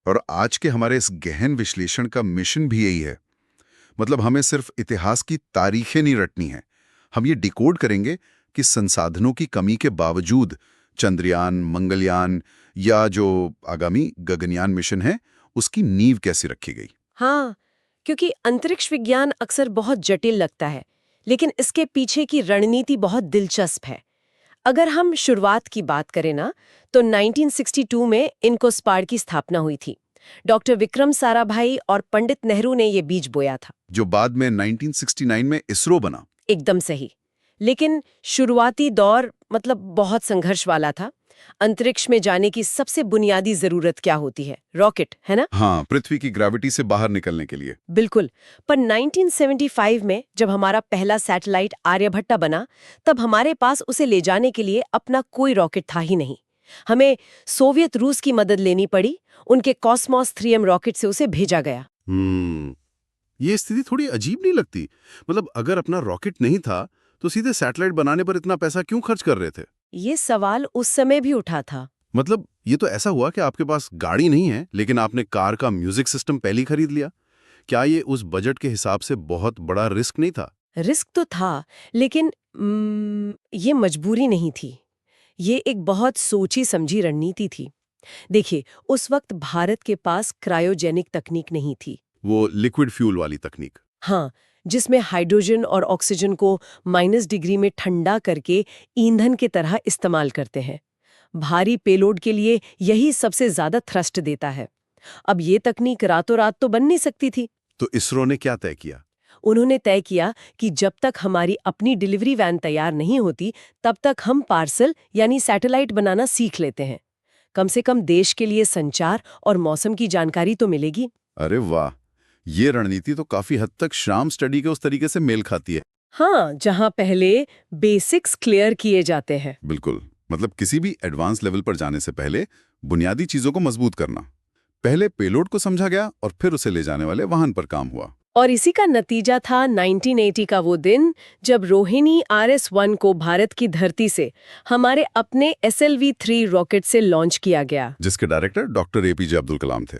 और आज के हमारे इस गहन विश्लेषण का मिशन भी यही है। मतलब हमें सिर्फ इतिहास की तारीखें नहीं रटनी है, हम ये डिकोड करेंगे कि संसाधनों की कमी के बावजूद चंद्रयान, मंगलयान या जो आगामी गगनयान मिशन है उसकी नींव कैसे रखी गई। हाँ, क्योंकि अंतरिक्ष विज्ञान अक्सर बहुत जटिल लगता है, लेकिन इसके पीछे की रणनीति बहुत दिलचस्प है। अगर हम शुरुआत की बात करें ना, तो 1962 में इनकोस्पार्ड की स्थापना हुई थी। डॉक्टर विक्रम साराभाई और पंडित नेहरू ने ये बीज बोया था। जो बाद में 1969 में इसरो बना। एकदम सही। लेकिन शुरुआती दौर मतलब बहुत संघर्ष वाला था। अंतरिक्ष में जाने की सबसे बुनियादी जरूरत क्या होती है? रॉकेट, है ना? हाँ, पृथ्वी की ग्रेविटी से बाहर निकलने के लिए। बिल्कुल। पर 1975 में जब हमारा पहला सैटेलाइट आर्यभट्टा बना, तब हमारे पास उसे ले जाने के लिए अपना कोई रॉकेट था ही नहीं। हमें सोवियत रूस की मदद लेनी पड़ी। उनके कॉस्मोस 3M रॉकेट से उसे भेजा गया। ये स्थिति थोड़ी अजीब नहीं लगती? मतलब अगर अपना रॉकेट नहीं था तो सीधे सैटेलाइट बनाने पर इतना पैसा क्यों खर्च कर रहे थे? ये सवाल उस समय भी उठा था। मतलब ये तो ऐसा हुआ कि आपके पास गाड़ी नहीं है लेकिन आपने कार का म्यूजिक सिस्टम पहले ही खरीद लिया। क्या ये उस बजट के हिसाब से बहुत बड़ा रिस्क नहीं था? रिस्क तो था, लेकिन ये मजबूरी नहीं थी। ये एक बहुत सोची समझी रणनीति थी। देखिए, उस वक्त भारत के पास क्रायोजेनिक तकनीक नहीं थी। वो लिक्विड फ्यूल वाली तकनीक। हाँ, जिसमें हाइड्रोजन और ऑक्सीजन को -डिग्री में ठंडा करके ईंधन की तरह इस्तेमाल करते हैं। भारी पेलोड के लिए यही सबसे ज्यादा थ्रस्ट देता है। अब ये तकनीक रातों रात तो बन नहीं सकती थी। तो इसरो ने क्या तय किया? उन्होंने तय किया कि जब तक हमारी अपनी डिलीवरी वैन तैयार नहीं होती, तब तक हम पार्सल यानी सैटेलाइट बनाना सीख लेते हैं। कम से कम देश के लिए संचार और मौसम की जानकारी तो मिलेगी। अरे वाह, ये रणनीति तो काफी हद तक श्याम स्टडी के उस तरीके से मेल खाती है। हाँ, जहाँ पहले बेसिक्स क्लियर किए जाते हैं। बिल्कुल। मतलब किसी भी एडवांस लेवल पर जाने से पहले बुनियादी चीजों को मजबूत करना। पहले पेलोड को समझा गया और फिर उसे ले जाने वाले वाहन पर काम हुआ। और इसी का नतीजा था 1980 का वो दिन जब रोहिणी RS-1 को भारत की धरती से हमारे अपने SLV-3 रॉकेट से लॉन्च किया गया। जिसके director doctor APJ Abdul Kalam थे,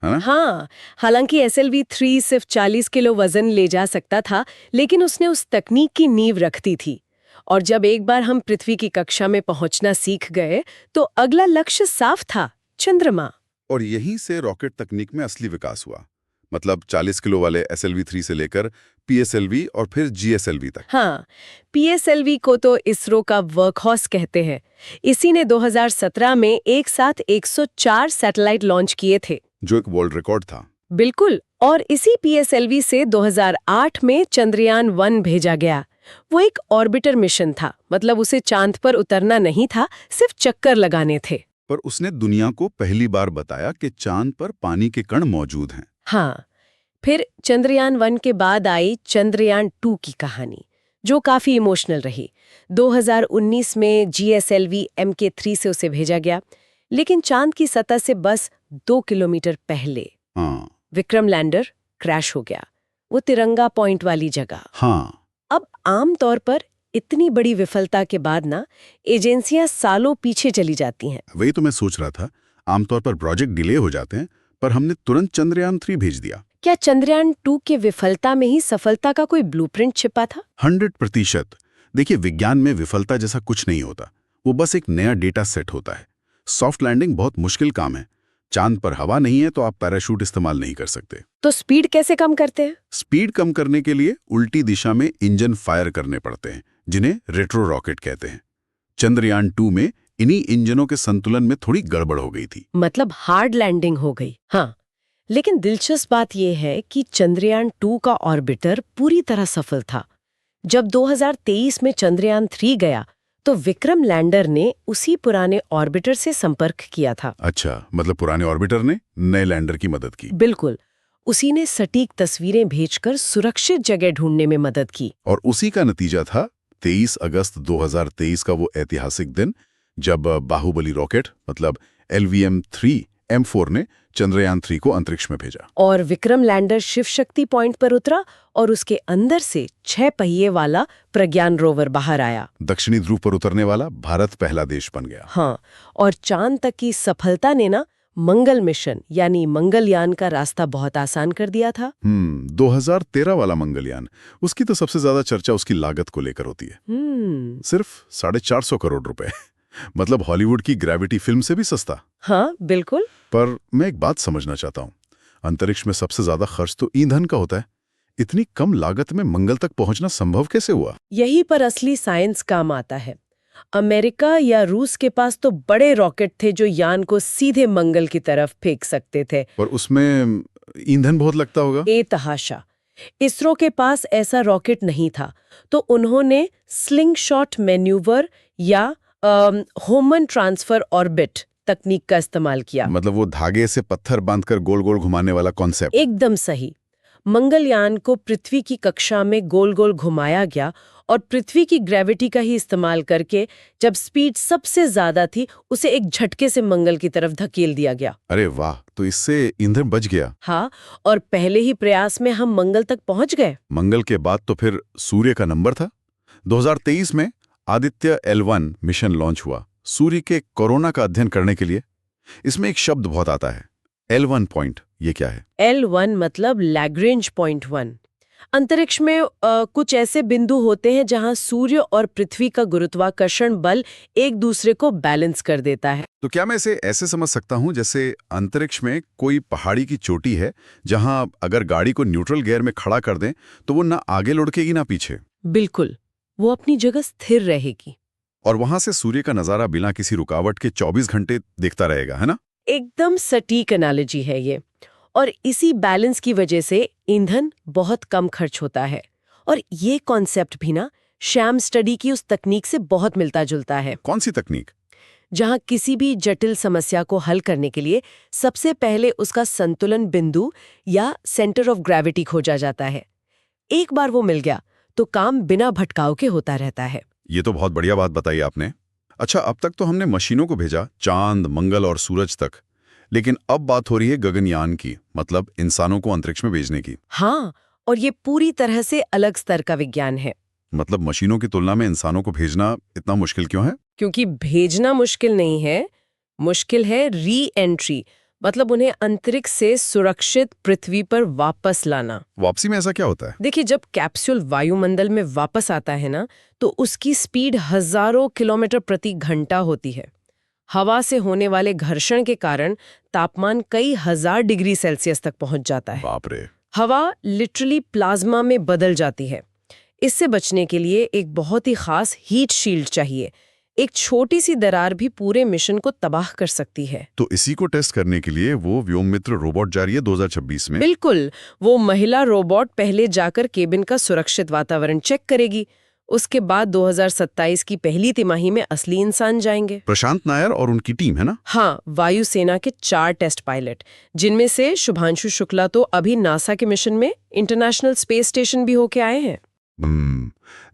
है ना? हाँ, हालांकि SLV-3 सिर्फ 40 किलो वजन ले जा सकता था, लेकिन उसने उस तकनीक की नींव रख दी थी। और जब एक बार हम पृथ्वी की कक्षा में पहुंचना सीख गए, तो अगला लक्ष्य साफ था, चंद्रमा। और यहीं से रॉकेट तकनीक में असली विकास हुआ। मतलब 40 किलो वाले SLV-3 से लेकर PSLV और फिर GSLV तक। हाँ, PSLV को तो इसरो का वर्कहॉर्स कहते हैं। इसी ने 2017 में एक साथ 104 सैटेलाइट लॉन्च किए थे, जो एक वर्ल्ड रिकॉर्ड था। बिल्कुल। और इसी PSLV से 2008 में चंद्रयान 1 भेजा गया। वो एक ऑर्बिटर मिशन था, मतलब उसे चांद पर उतरना नहीं था, सिर्फ चक्कर लगाने थे। पर उसने दुनिया को पहली बार बताया कि चांद पर पानी के कण मौजूद हैं। हाँ, फिर चंद्रयान 1 के बाद आई चंद्रयान 2 की कहानी, जो काफी इमोशनल रही। 2019 में GSLV Mk3 से उसे भेजा गया, लेकिन चांद की सतह से बस 2 किलोमीटर पहले हाँ। विक्रम लैंडर क्रैश हो गया, वो तिरंगा पॉइंट वाली जगह। हाँ। अब आम तौर पर इतनी बड़ी विफलता के बाद ना, एजेंसियां सालों पीछे चली जाती हैं। वही तो मैं सोच रहा था, आमतौर पर प्रोजेक्ट डिले हो जाते हैं, पर हमने तुरंत चंद्रयान 3 भेज दिया। क्या चंद्रयान 2 के विफलता में ही सफलता का कोई ब्लूप्रिंट छिपा था? 100%। देखिए, विज्ञान में विफलता जैसा कुछ नहीं होता, वो बस एक नया डेटा सेट होता है। सॉफ्ट लैंडिंग बहुत मुश्किल काम है। चांद पर हवा नहीं है तो आप पैराशूट इस्तेमाल नहीं कर सकते। तो स्पीड कैसे कम करते हैं? स्पीड कम करने के लिए उल्टी दिशा में इंजन फायर करने पड़ते हैं, जिन्हें रेट्रो रॉकेट कहते हैं। चंद्रयान 2 में इन्हीं इंजनों के संतुलन में थोड़ी गड़बड़ हो गई थी। मतलब हार्ड लैंडिंग हो गई। हाँ, लेकिन दिलचस्प बात यह है कि चंद्रयान 2 का ऑर्बिटर पूरी तरह सफल था। जब 2023 में चंद्रयान 3 गया, तो विक्रम लैंडर ने उसी पुराने ऑर्बिटर से संपर्क किया था। अच्छा, मतलब पुराने ऑर्बिटर ने नए लैंडर की मदद की। बिल्कुल। उसी ने सटीक तस्वीरें भेजकर सुरक्षित जगह ढूंढने में मदद की। और उसी का नतीजा था 23 अगस्त 2023 का वो ऐतिहासिक दिन, जब बाहुबली रॉकेट मतलब LVM-3 M4 ने चंद्रयान 3 को अंतरिक्ष में भेजा। और विक्रम लैंडर शिव शक्ति पॉइंट पर उतरा और उसके अंदर से 6 पहिए वाला प्रज्ञान रोवर बाहर आया। दक्षिणी ध्रुव पर उतरने वाला भारत पहला देश बन गया। हाँ, और चांद तक की सफलता ने ना मंगल मिशन यानी मंगलयान का रास्ता बहुत आसान कर दिया था। 2013 वाला मंगलयान, उसकी तो सबसे ज्यादा चर्चा उसकी लागत को लेकर होती है। सिर्फ 450 करोड़ रुपए मतलब हॉलीवुड की ग्रेविटी फिल्म से भी सस्ता। हाँ बिल्कुल। पर मैं एक बात समझना चाहता हूँ, अंतरिक्ष में सबसे ज्यादा खर्च तो ईंधन का होता है। इतनी कम लागत में मंगल तक पहुंचना संभव कैसे हुआ? यही पर असली साइंस काम आता है। अमेरिका या रूस के पास तो बड़े रॉकेट थे जो यान को सीधे मंगल की तरफ फेंक सकते थे। और उसमें ईंधन बहुत लगता होगा। तहाशा। इसरो के पास ऐसा रॉकेट नहीं था, तो उन्होंने स्लिंग शॉट मैन्यूवर या होमन ट्रांसफर ऑर्बिट तकनीक का इस्तेमाल किया। मतलब वो धागे से पत्थर बांधकर गोल गोल घुमाने वाला कॉन्सेप्ट। एकदम सही। मंगलयान को पृथ्वी की कक्षा में गोल गोल घुमाया गया और पृथ्वी की ग्रेविटी का ही इस्तेमाल करके जब स्पीड सबसे ज्यादा थी उसे एक झटके से मंगल की तरफ धकेल दिया गया। अरे वाह, तो इससे ईंधन बच गया। हाँ, और पहले ही प्रयास में हम मंगल तक पहुंच गए। मंगल के बाद तो फिर सूर्य का नंबर था। 2023 में आदित्य L1 मिशन लॉन्च हुआ सूर्य के कोरोना का अध्ययन करने के लिए। इसमें एक शब्द बहुत आता है, L1 पॉइंट। ये क्या है? L1 मतलब लैग्रेंज पॉइंट 1। अंतरिक्ष में कुछ ऐसे बिंदु होते हैं जहां सूर्य और पृथ्वी का गुरुत्वाकर्षण बल एक दूसरे को बैलेंस कर देता है। तो क्या मैं इसे ऐसे समझ सकता हूं जैसे अंतरिक्ष में कोई पहाड़ी की चोटी है जहां अगर गाड़ी को न्यूट्रल गियर में खड़ा कर दें तो वो ना आगे लुढ़केगी ना पीछे? बिल्कुल, वो अपनी जगह स्थिर रहेगी। और वहां से सूर्य का नजारा बिना किसी रुकावट के 24 घंटे देखता रहेगा, है ना? एकदम सटीक एनालॉजी है ये। और इसी बैलेंस की वजह से ईंधन बहुत कम खर्च होता है। और ये कॉन्सेप्ट भी ना शैम स्टडी की उस तकनीक से बहुत मिलता जुलता है। कौन सी तकनीक? जहां किसी भी जटिल समस्या को हल करने के लिए सबसे पहले उसका संतुलन बिंदु या सेंटर ऑफ ग्रेविटी खोजा जाता है। एक बार वो मिल गया तो काम बिना भटकाव के होता रहता है। ये तो बहुत बढ़िया बात बताई आपने। अच्छा, अब तक तो हमने मशीनों को भेजा चांद, मंगल और सूरज तक, लेकिन अब बात हो रही है गगनयान की, मतलब इंसानों को अंतरिक्ष में भेजने की। हाँ, और ये पूरी तरह से अलग स्तर का विज्ञान है। मतलब मशीनों की तुलना में इंसानों को भेजना इतना मुश्किल क्यों है? क्योंकि भेजना मुश्किल नहीं है, मुश्किल है री एंट्री, मतलब उन्हें अंतरिक्ष से सुरक्षित पृथ्वी पर वापस लाना। वापसी में ऐसा क्या होता है? देखिए, जब कैप्सूल वायुमंडल में वापस आता है ना, तो उसकी स्पीड हजारों किलोमीटर प्रति घंटा होती है। हवा से होने वाले घर्षण के कारण तापमान कई हजार डिग्री सेल्सियस तक पहुंच जाता है। बाप रे। हवा लिटरली प्लाज्मा में बदल जाती है। इससे बचने के लिए एक बहुत ही खास हीट शील्ड चाहिए। एक छोटी सी दरार भी पूरे मिशन को तबाह कर सकती है। तो इसी को टेस्ट करने के लिए वो व्योममित्र रोबोट जा रही है 2026 में। बिल्कुल, वो महिला रोबोट पहले जाकर केबिन का सुरक्षित वातावरण चेक करेगी। उसके बाद 2027 की पहली तिमाही में असली इंसान जाएंगे। प्रशांत नायर और उनकी टीम, है ना? हाँ, वायुसेना के 4 टेस्ट पायलट, जिनमें से शुभांशु शुक्ला तो अभी नासा के मिशन में इंटरनेशनल स्पेस स्टेशन भी होके आए हैं।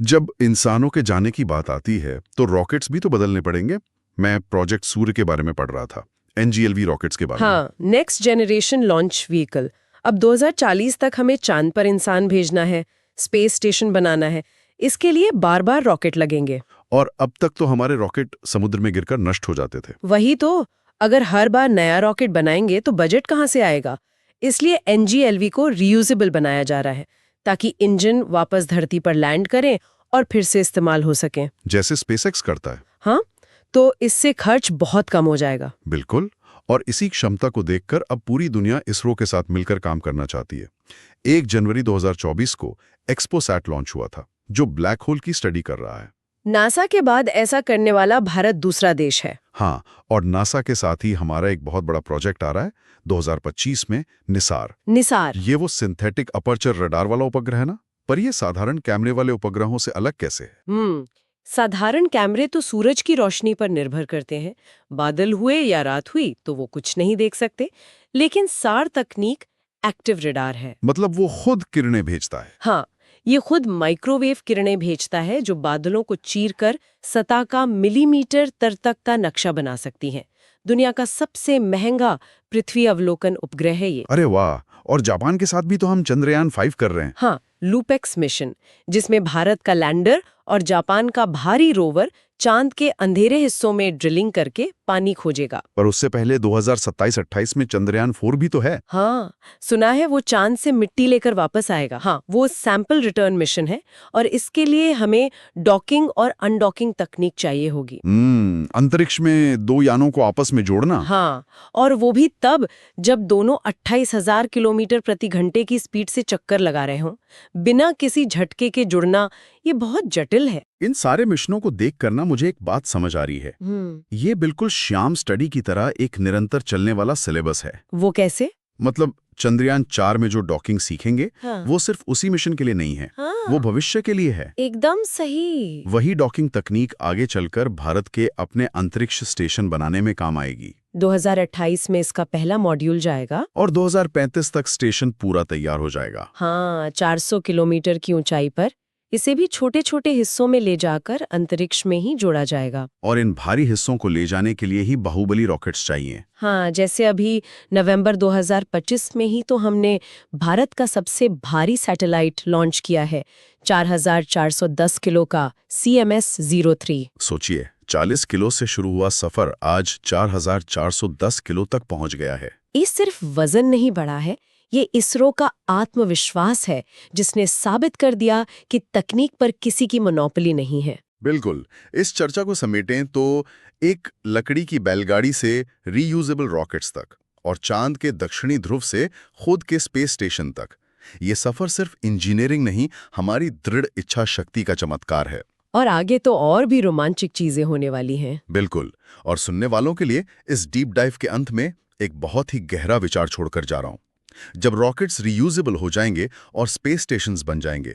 जब इंसानों के जाने की बात आती है तो रॉकेट्स भी तो बदलने पड़ेंगे। मैं प्रोजेक्ट सूर्य के बारे में पढ़ रहा था, NGLV रॉकेट्स के बारे में। हाँ, नेक्स्ट जनरेशन लॉन्च व्हीकल। अब 2040 तक हमें चांद पर इंसान भेजना है, स्पेस स्टेशन बनाना है। इसके लिए बार बार रॉकेट लगेंगे। और अब तक तो हमारे रॉकेट समुद्र में गिरकर नष्ट हो जाते थे। वही तो, अगर हर बार नया रॉकेट बनाएंगे तो बजट कहाँ से आएगा? इसलिए NGLV को रीयूजेबल बनाया जा रहा है, ताकि इंजन वापस धरती पर लैंड करें और फिर से इस्तेमाल हो सकें। जैसे SpaceX करता है। हाँ, तो इससे खर्च बहुत कम हो जाएगा। बिल्कुल, और इसी क्षमता को देखकर अब पूरी दुनिया इसरो के साथ मिलकर काम करना चाहती है। 1 जनवरी 2024 को एक्सपोसैट लॉन्च हुआ था, जो ब्लैक होल की स्टडी कर रहा है। नासा के बाद ऐसा करने वाला भारत दूसरा देश है। हाँ, और नासा के साथ ही हमारा एक बहुत बड़ा प्रोजेक्ट आ रहा है 2025 में, निसार। ये वो सिंथेटिक अपर्चर रडार वाला उपग्रह है ना? पर ये साधारण कैमरे वाले उपग्रहों से अलग कैसे है? साधारण कैमरे तो सूरज की रोशनी पर निर्भर करते हैं। बादल हुए या रात हुई तो वो कुछ नहीं देख सकते। लेकिन सार तकनीक एक्टिव रडार है। मतलब वो खुद किरणें भेजता है? हाँ, ये खुद माइक्रोवेव किरणें भेजता है जो बादलों को चीरकर सतह का मिलीमीटर तक का नक्शा बना सकती हैं। दुनिया का सबसे महंगा पृथ्वी अवलोकन उपग्रह है ये। अरे वाह! और जापान के साथ भी तो हम चंद्रयान 5 कर रहे हैं। हाँ, लूपेक्स मिशन, जिसमें भारत का लैंडर और जापान का भारी रोवर चांद के अंधेरे हिस्सों में ड्रिलिंग करके पानी खोजेगा। पर उससे पहले 2027-28 में चंद्रयान 4 भी तो है। हाँ, सुना है वो चांद से मिट्टी लेकर वापस आएगा। हाँ, वो सैंपल रिटर्न मिशन है और इसके लिए हमें डॉकिंग और अनडॉकिंग तकनीक चाहिए होगी। अंतरिक्ष में दो यानों को आपस में जोड़ना। हाँ, और वो भी तब जब दोनों 28,000 किलोमीटर प्रति घंटे की स्पीड से चक्कर लगा रहे हों, बिना किसी झटके के जुड़ना, ये बहुत जटिल है। इन सारे मिशनों को देख कर ना मुझे एक बात समझ आ रही है। ये बिल्कुल श्याम स्टडी की तरह एक निरंतर चलने वाला सिलेबस है। वो कैसे? मतलब चंद्रयान 4 में जो डॉकिंग सीखेंगे, हाँ। वो सिर्फ उसी मिशन के लिए नहीं है, हाँ। वो भविष्य के लिए है। एकदम सही। वही डॉकिंग तकनीक आगे चलकर भारत के अपने अंतरिक्ष स्टेशन बनाने में काम आएगी। 2028 में इसका पहला मॉड्यूल जाएगा और 2035 तक स्टेशन पूरा तैयार हो जाएगा। हाँ, 400 किलोमीटर की ऊंचाई पर। इसे भी छोटे छोटे हिस्सों में ले जाकर अंतरिक्ष में ही जोड़ा जाएगा। और इन भारी हिस्सों को ले जाने के लिए ही बाहुबली रॉकेट्स चाहिए। हाँ, जैसे अभी नवंबर 2025 में ही तो हमने भारत का सबसे भारी सैटेलाइट लॉन्च किया है, 4410 किलो का CMS-03। सोचिए, 40 किलो से शुरू हुआ सफर आज 4410 किलो तक पहुंच गया है। ये सिर्फ वजन नहीं बढ़ा है, ये इसरो का आत्मविश्वास है, जिसने साबित कर दिया कि तकनीक पर किसी की मोनोपोली नहीं है। बिल्कुल। इस चर्चा को समेटें तो एक लकड़ी की बैलगाड़ी से रीयूजेबल रॉकेट्स तक और चांद के दक्षिणी ध्रुव से खुद के स्पेस स्टेशन तक, ये सफर सिर्फ इंजीनियरिंग नहीं, हमारी दृढ़ इच्छा शक्ति का चमत्कार है। और आगे तो और भी रोमांचक चीजें होने वाली हैं। बिल्कुल। और सुनने वालों के लिए इस डीप डाइव के अंत में एक बहुत ही गहरा विचार छोड़कर जा रहा हूं। जब रॉकेट्स रीयूजेबल हो जाएंगे और स्पेस स्टेशंस बन जाएंगे,